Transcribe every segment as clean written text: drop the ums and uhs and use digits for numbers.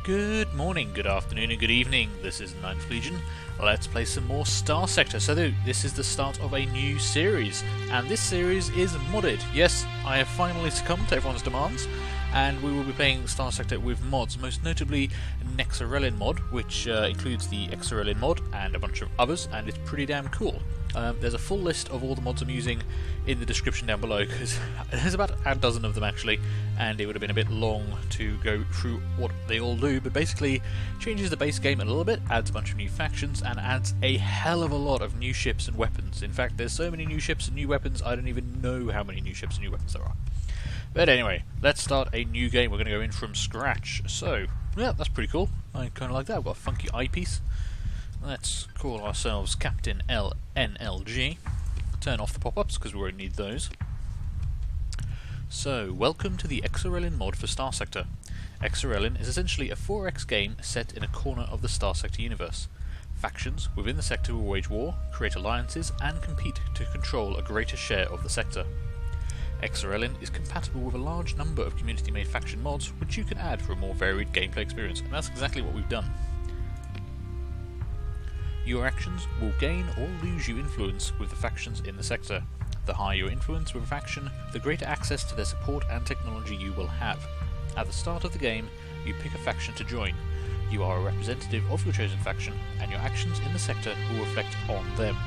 Good morning, good afternoon and good evening. This is Ninth Legion. Let's play some more Starsector. So this is the start of a new series, and this series is modded. Yes, I have finally succumbed to everyone's demands, and we will be playing Starsector with mods, most notably Nexerelin mod, which includes the Nexerelin mod and a bunch of others, and it's pretty damn cool. There's a full list of all the mods I'm using in the description down below, because there's about a dozen of them actually, and it would have been a bit long to go through what they all do, but basically changes the base game a little bit, adds a bunch of new factions, and adds a hell of a lot of new ships and weapons. In fact, there's so many new ships and new weapons, I don't even know how many new ships and new weapons there are. But anyway, let's start a new game. We're going to go in from scratch. So, yeah, that's pretty cool. I kind of like that. I've got a funky eyepiece. Let's call ourselves Captain LNLG. Turn off the pop-ups because we won't need those. So, welcome to the Nexerelin mod for Starsector. Nexerelin is essentially a 4X game set in a corner of the Starsector universe. Factions within the sector will wage war, create alliances, and compete to control a greater share of the sector. Nexerelin is compatible with a large number of community-made faction mods, which you can add for a more varied gameplay experience, and that's exactly what we've done. Your actions will gain or lose you influence with the factions in the sector. The higher your influence with a faction, the greater access to their support and technology you will have. At the start of the game, you pick a faction to join. You are a representative of your chosen faction, and your actions in the sector will reflect on them.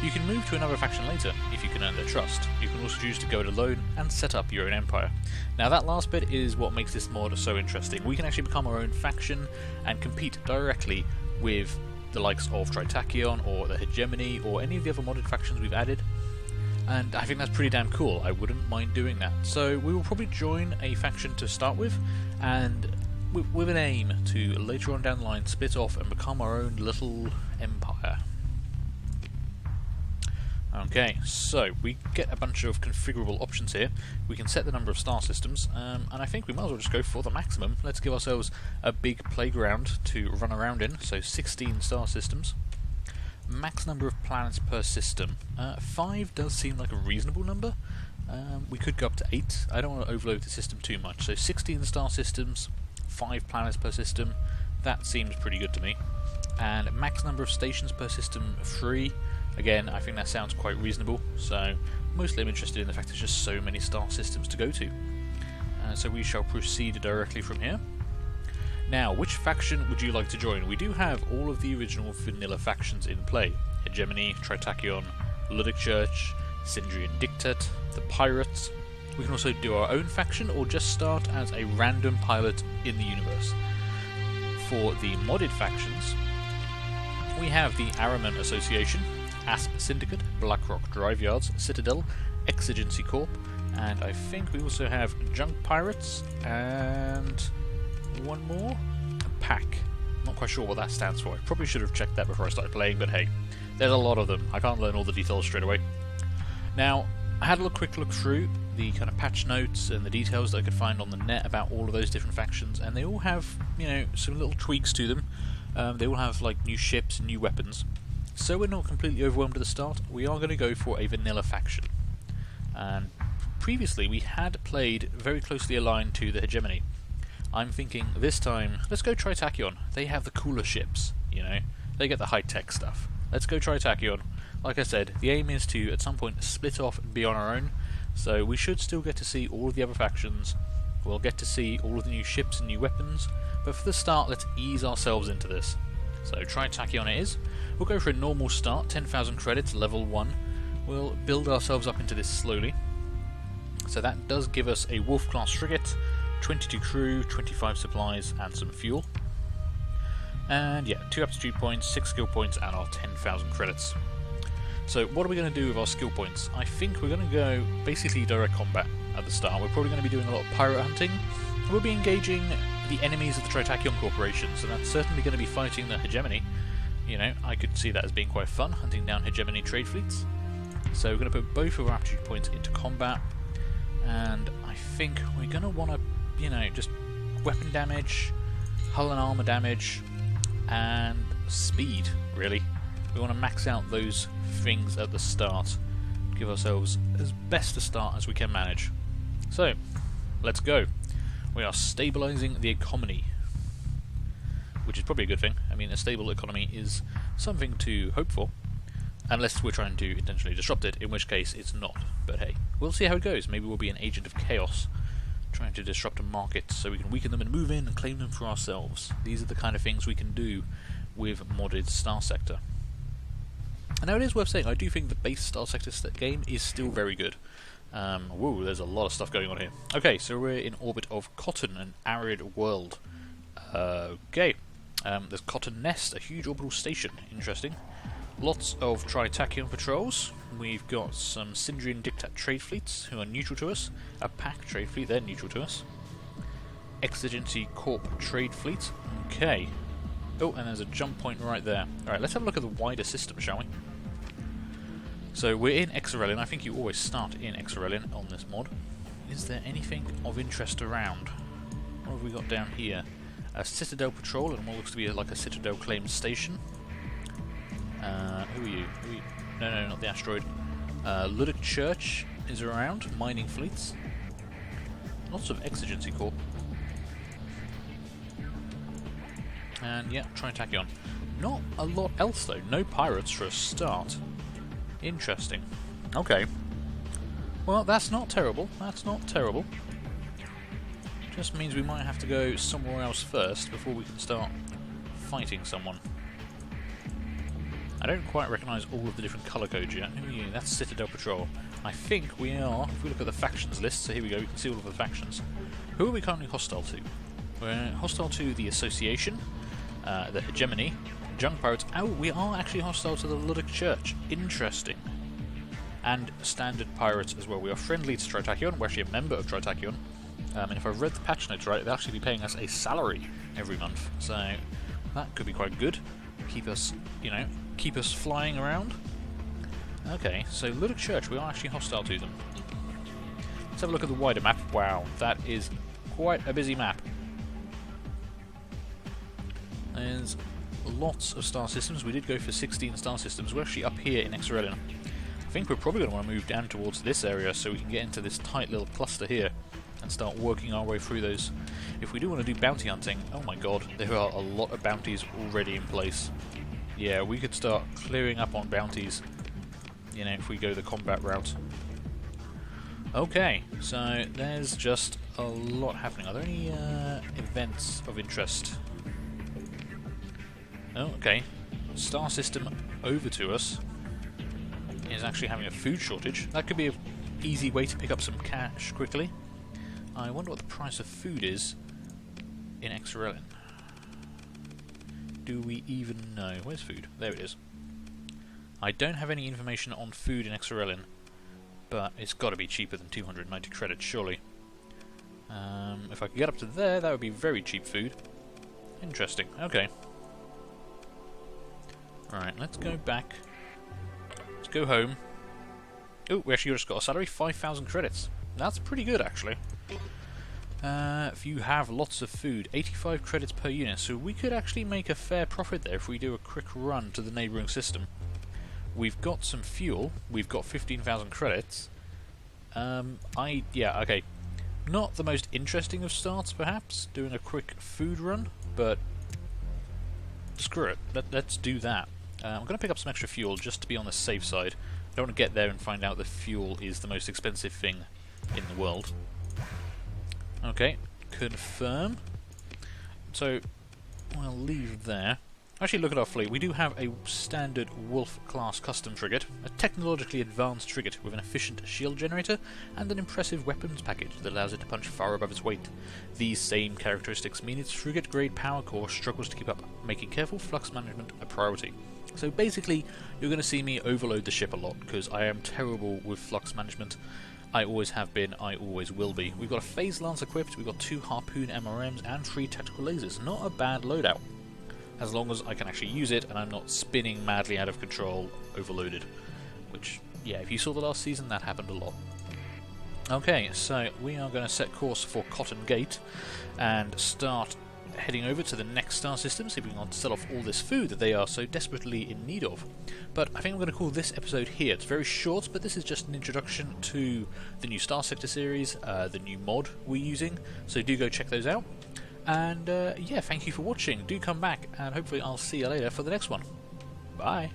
You can move to another faction later, if you can earn their trust. You can also choose to go it alone and set up your own empire. Now that last bit is what makes this mod so interesting. We can actually become our own faction and compete directly with the likes of Tritachyon or the Hegemony or any of the other modded factions we've added, and I think that's pretty damn cool. I wouldn't mind doing that. So we will probably join a faction to start with, and with an aim to later on down the line split off and become our own little empire. Okay, so we get a bunch of configurable options here. We can set the number of star systems, and I think we might as well just go for the maximum. Let's give ourselves a big playground to run around in, so 16 star systems. Max number of planets per system. 5 does seem like a reasonable number. We could go up to 8. I don't want to overload the system too much, so 16 star systems, 5 planets per system, that seems pretty good to me. And max number of stations per system, 3. Again, I think that sounds quite reasonable, so mostly I'm interested in the fact there's just so many star systems to go to. So we shall proceed directly from here. Now, which faction would you like to join? We do have all of the original vanilla factions in play. Hegemony, Tritachyon, Ludic Church, Sindrian Dictate, the Pirates. We can also do our own faction or just start as a random pilot in the universe. For the modded factions, we have the Araman Association, Asp Syndicate, Blackrock Drive Yards, Citadel, Exigency Corp, and I think we also have Junk Pirates, and one more? A pack. Not quite sure what that stands for. I probably should have checked that before I started playing, but hey, there's a lot of them. I can't learn all the details straight away. Now, I had a quick look through the kind of patch notes and the details that I could find on the net about all of those different factions, and they all have, you know, some little tweaks to them. They all have like new ships and new weapons. So we're not completely overwhelmed at the start. We are going to go for a vanilla faction. And previously we had played very closely aligned to the Hegemony. I'm thinking this time, let's go Tritachyon. They have the cooler ships, you know. They get the high-tech stuff. Let's go Tritachyon. Like I said, the aim is to at some point split off and be on our own. So we should still get to see all of the other factions. We'll get to see all of the new ships and new weapons. But for the start, let's ease ourselves into this. So Tritachyon it is. We'll go for a normal start, 10,000 credits, level 1. We'll build ourselves up into this slowly. So that does give us a Wolf-class frigate, 22 crew, 25 supplies, and some fuel. And yeah, 2 aptitude points, 6 skill points, and our 10,000 credits. So what are we going to do with our skill points? I think we're going to go basically direct combat at the start. We're probably going to be doing a lot of pirate hunting. We'll be engaging the enemies of the Tritachyon Corporation, so that's certainly going to be fighting the Hegemony. You know, I could see that as being quite fun, hunting down Hegemony trade fleets. So we're going to put both of our aptitude points into combat, and I think we're going to want to, you know, just weapon damage, hull and armor damage, and speed, really. We want to max out those things at the start, give ourselves as best a start as we can manage. So, let's go. We are stabilising the economy. which is probably a good thing. I mean, a stable economy is something to hope for, unless we're trying to intentionally disrupt it, in which case it's not. But hey, we'll see how it goes. Maybe we'll be an agent of chaos, trying to disrupt a market so we can weaken them and move in and claim them for ourselves. These are the kind of things we can do with modded Starsector. And now it is worth saying, I do think the base Starsector game is still very good. Whoa, there's a lot of stuff going on here. Okay, so we're in orbit of Cotton, an arid world. Okay, there's Cotton Nest, a huge orbital station. Interesting. Lots of Tritachyon patrols. We've got some Syndrian Dictat trade fleets who are neutral to us. A Pack trade fleet, they're neutral to us. Exigency Corp trade fleet. Okay. Oh, and there's a jump point right there. Alright, let's have a look at the wider system, shall we? So we're in Nexerelin. I think you always start in Nexerelin on this mod. Is there anything of interest around? What have we got down here? A Citadel patrol and what looks to be like a Citadel claimed station. Who are you? No, not the asteroid. Ludic Church is around, mining fleets. Lots of Exigency Corp. And yeah, Tritachyon. Not a lot else though. No pirates for a start. Interesting. Okay. Well, that's not terrible. That's not terrible. Just means we might have to go somewhere else first before we can start fighting someone. I don't quite recognise all of the different colour codes yet. Who are you? That's Citadel Patrol. I think we are, if we look at the factions list, so here we go, we can see all of the factions. Who are we currently hostile to? We're hostile to the Association, the Hegemony, Junk Pirates. Oh, we are actually hostile to the Ludic Church. Interesting. And Standard Pirates as well. We are friendly to Tritachyon. We're actually a member of Tritachyon. And if I've read the patch notes right, they'll actually be paying us a salary every month. So that could be quite good. Keep us, you know, keep us flying around. Okay, so Ludic Church, we are actually hostile to them. Let's have a look at the wider map. Wow, that is quite a busy map. There's lots of star systems. We did go for 16 star systems. We're actually up here in Nexerelin. I think we're probably going to want to move down towards this area so we can get into this tight little cluster here and start working our way through those. If we do want to do bounty hunting, oh my god, there are a lot of bounties already in place. Yeah, we could start clearing up on bounties, you know, if we go the combat route. Okay, so there's just a lot happening. Are there any events of interest? Oh, okay. Star system over to us is actually having a food shortage. That could be an easy way to pick up some cash quickly. I wonder what the price of food is in Nexerelin. Do we even know? Where's food? There it is. I don't have any information on food in Nexerelin, but it's got to be cheaper than 290 credits, surely. If I could get up to there, that would be very cheap food. Interesting. Okay. Alright, let's go back. Let's go home. Oh, we actually just got a salary, 5,000 credits. That's pretty good, actually. If you have lots of food, 85 credits per unit, so we could actually make a fair profit there if we do a quick run to the neighbouring system. We've got some fuel, we've got 15,000 credits. Yeah, okay. Not the most interesting of starts, perhaps, doing a quick food run, but screw it, let's do that. I'm going to pick up some extra fuel just to be on the safe side. I don't want to get there and find out that fuel is the most expensive thing in the world. Okay, confirm. So, I'll leave there. Actually, look at our fleet. We do have a standard Wolf-class custom frigate, a technologically advanced frigate with an efficient shield generator, and an impressive weapons package that allows it to punch far above its weight. These same characteristics mean its frigate-grade power core struggles to keep up, making careful flux management a priority. So basically, you're going to see me overload the ship a lot, because I am terrible with flux management. I always have been, I always will be. We've got a phase lance equipped, we've got 2 harpoon MRMs and 3 tactical lasers. Not a bad loadout, as long as I can actually use it and I'm not spinning madly out of control, overloaded. Which, yeah, if you saw the last season, that happened a lot. Okay, so we are going to set course for Cotton Gate and start heading over to the next star system, see if we can sell off all this food that they are so desperately in need of. But I think I'm going to call this episode here. It's very short, but this is just an introduction to the new Starsector series, the new mod we're using, so do go check those out. And yeah, thank you for watching. Do come back, and hopefully I'll see you later for the next one. Bye.